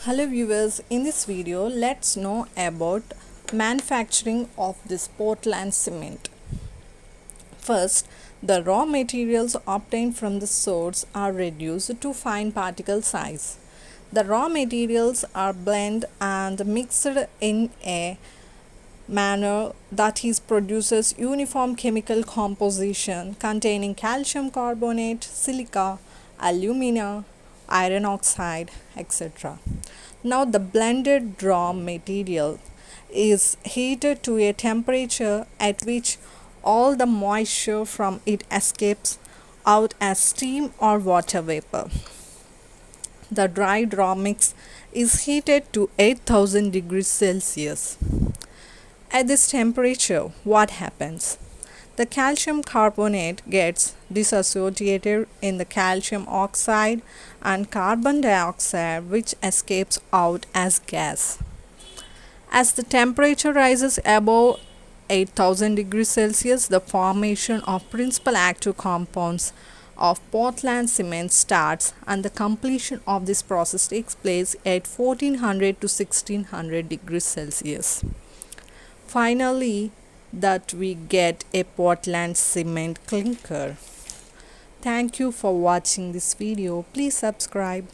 Hello viewers, in this video let's know about manufacturing of this Portland cement. First, the raw materials obtained from the source are reduced to fine particle size. The raw materials are blended and mixed in a manner that is produces uniform chemical composition containing calcium carbonate, silica, alumina, iron oxide, etc. Now the blended raw material is heated to a temperature at which all the moisture from it escapes out as steam or water vapor. The dried raw mix is heated to 8000 degrees Celsius. At this temperature, what happens? The calcium carbonate gets dissociated in the calcium oxide and carbon dioxide, which escapes out as gas. As the temperature rises above 8000 degrees Celsius, the formation of principal active compounds of Portland cement starts, and the completion of this process takes place at 1400 to 1600 degrees Celsius. Finally, that we get a Portland cement clinker. Thank you for watching this video. Please subscribe.